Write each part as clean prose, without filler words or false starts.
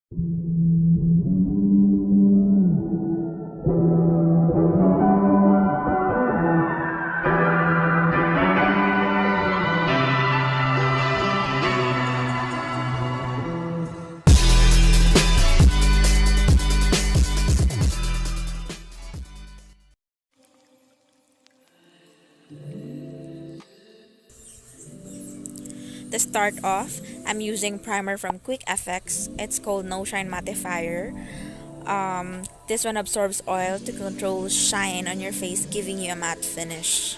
To start off, I'm using primer from Quick FX. It's called No Shine Mattifier. This one absorbs oil to control shine on your face, giving you a matte finish.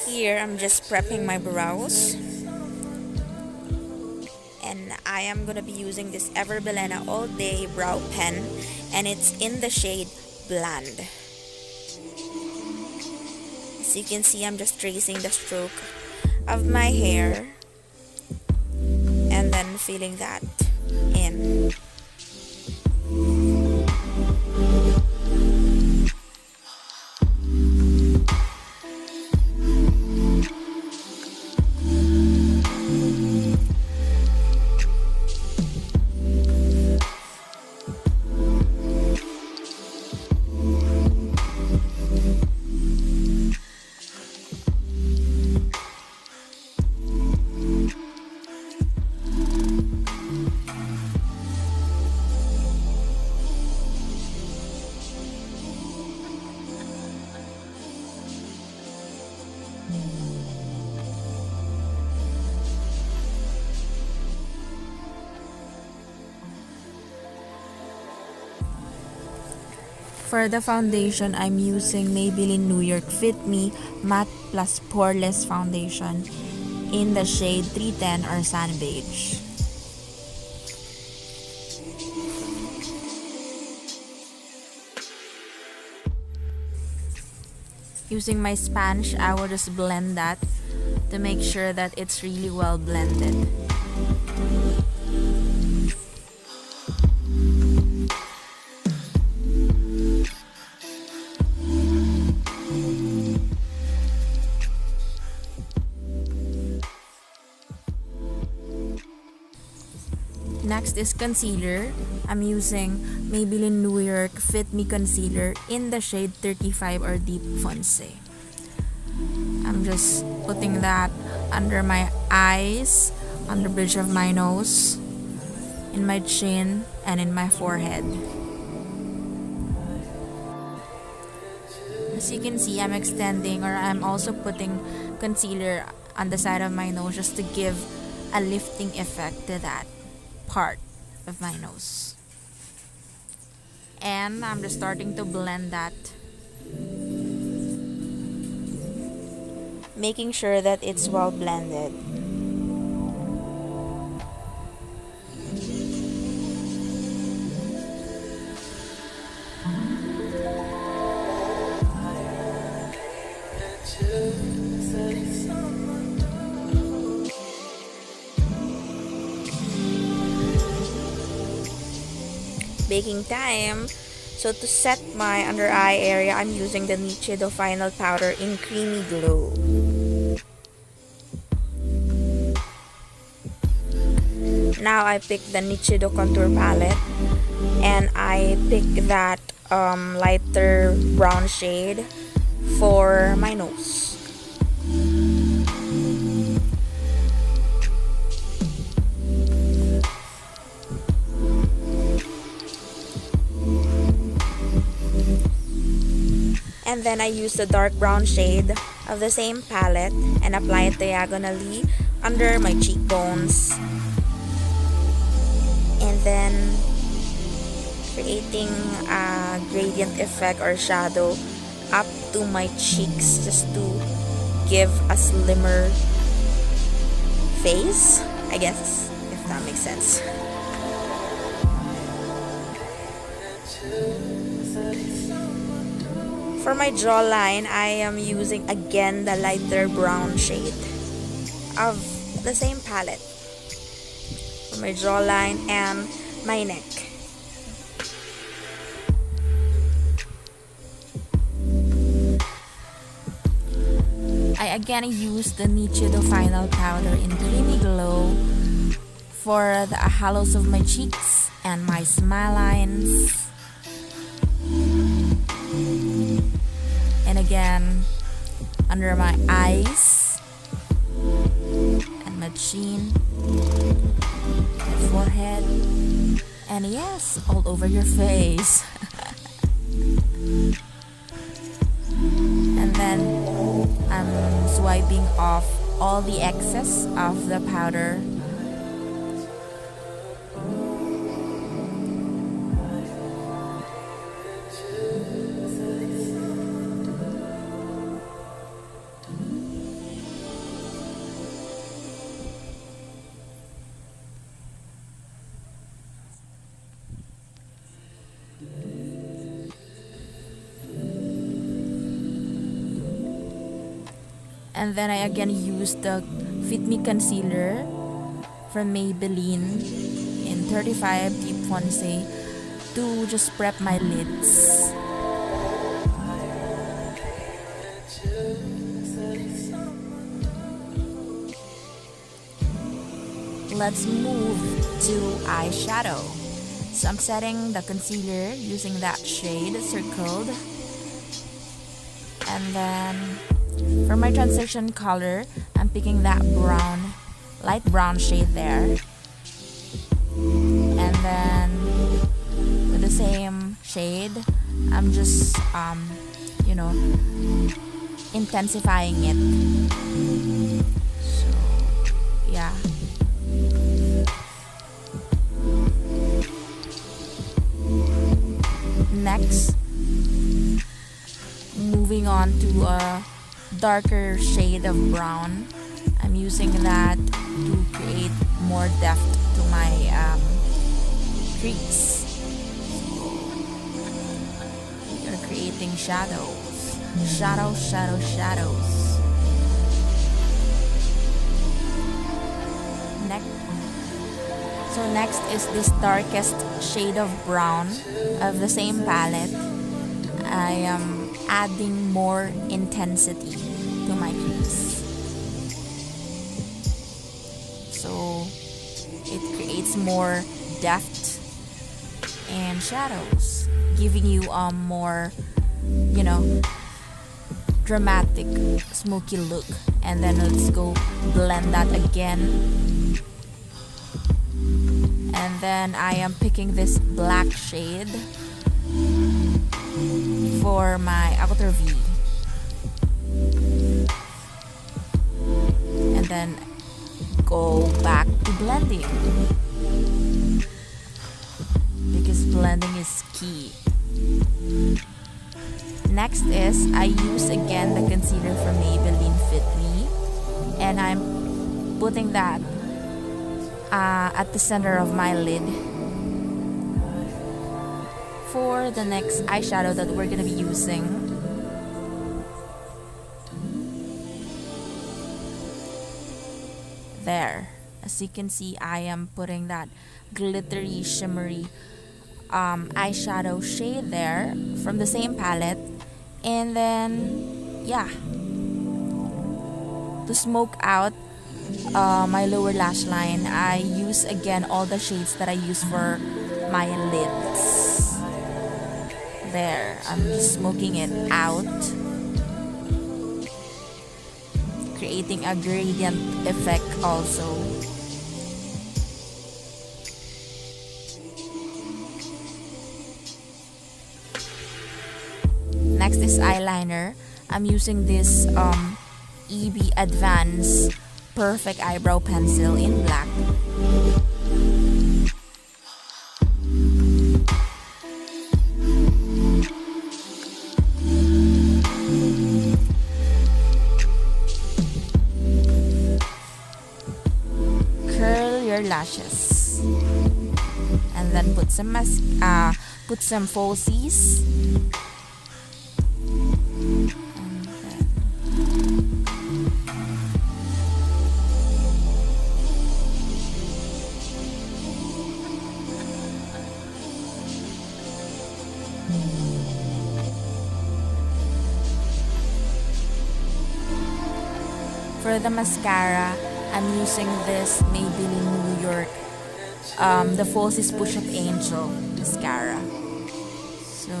Here, I'm just prepping my brows. And I am gonna be using this Everbelena All Day Brow Pen, and it's in the shade Bland. As you can see, I'm just tracing the stroke of my hair and then filling that in. For the foundation, I'm using Maybelline New York Fit Me Matte Plus Poreless Foundation in the shade 310 or Sun Beige. Using my sponge, I will just blend that to make sure that it's really well blended. Next is concealer. I'm using Maybelline New York Fit Me Concealer in the shade 35 or Deep Fonce. I'm just putting that under my eyes, on the bridge of my nose, in my chin, and in my forehead. As you can see, I'm extending, or I'm also putting concealer on the side of my nose just to give a lifting effect to that part of my nose. And I'm just starting to blend that, making sure that it's well blended. Baking time. So to set my under eye area, I'm using the NICHIDO Final Powder in Creamy Glow. Now I pick the NICHIDO Contour Palette and I pick that lighter brown shade for my nose. And then I use the dark brown shade of the same palette and apply it diagonally under my cheekbones. And then creating a gradient effect or shadow up to my cheeks just to give a slimmer face, I guess, if that makes sense. For my jawline, I am using again the lighter brown shade of the same palette for my jawline and my neck. I again use the NICHIDO Final Powder in Creamy Glow for the hollows of my cheeks and my smile lines. And again, under my eyes and my chin, my forehead, and yes, all over your face. And then I'm swiping off all the excess of the powder. And then I again use the Fit Me Concealer from Maybelline in 35 Deep Fonce to just prep my lids. Let's move to eyeshadow. So I'm setting the concealer using that shade circled. And then for my transition color, I'm picking that brown, light brown shade there. And then with the same shade, I'm just, intensifying it. So, yeah. Next, moving on to a darker shade of brown. I'm using that to create more depth to my crease. You're creating shadows. Shadows. Next is this darkest shade of brown of the same palette. I am adding more intensity to my crease. So it creates more depth and shadows, giving you a more, dramatic, smoky look. And then let's go blend that again. And then I am picking this black shade for my outer V. And then go back to blending, because blending is key. Next is I use again the concealer from Maybelline Fit Me, and I'm putting that at the center of my lid for the next eyeshadow that we're gonna be using. There, as you can see, I am putting that glittery, shimmery eyeshadow shade there from the same palette. And then, yeah, to smoke out my lower lash line, I use again all the shades that I use for my lids. There, I'm just smoking it out, creating a gradient effect also. Next is eyeliner. I'm using this EB Advance Perfect Eyebrow Pencil in black. Curl your lashes, and then put some falsies. For the mascara, I'm using this Maybelline New York the Fonce's Push Up Angel mascara. So,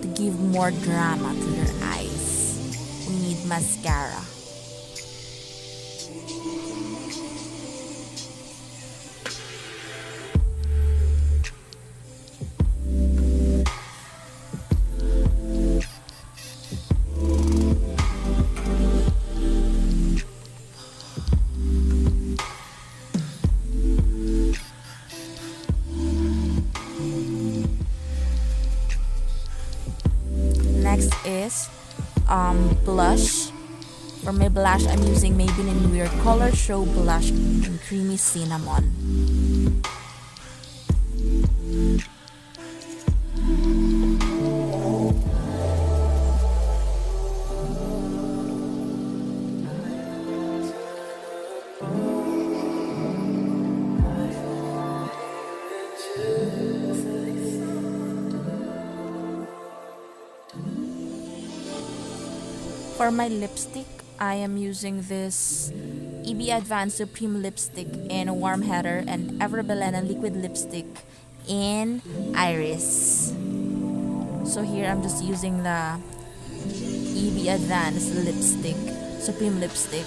to give more drama to your eyes, we need mascara. Next is blush. For my blush, I'm using Maybelline New York Color Show Blush in Creamy Cinnamon. For my lipstick, I am using this EB Advanced Supreme Lipstick in Warm Heather and Everbelena Liquid Lipstick in Iris. So here I'm just using the EB Advanced Lipstick, Supreme Lipstick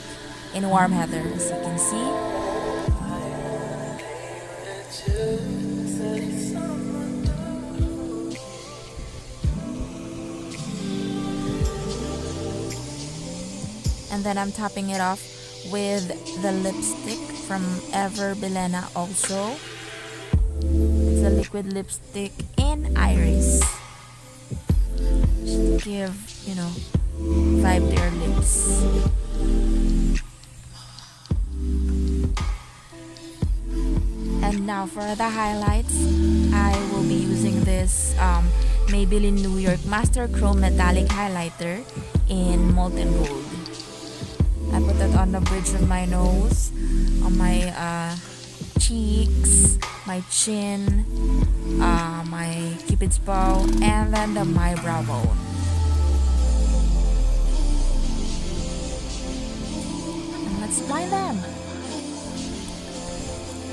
in Warm Heather, as you can see. And then I'm topping it off with the lipstick from Everbelena also. It's a liquid lipstick in Iris. Just to give, you know, vibe to your lips. And now for the highlights, I will be using this Maybelline New York Master Chrome Metallic Highlighter in Molten Gold. I put that on the bridge of my nose, on my cheeks, my chin, my cupid's bow, and then the eyebrow bone. And let's apply them.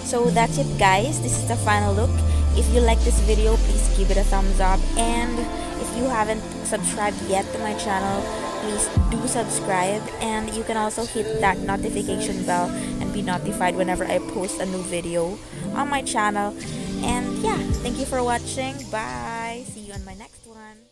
So that's it, guys. This is the final look. If you like this video, please give it a thumbs up, and if you haven't subscribed yet to my channel, please do subscribe, and you can also hit that notification bell and be notified whenever I post a new video on my channel. And yeah, thank you for watching. Bye. See you on my next one.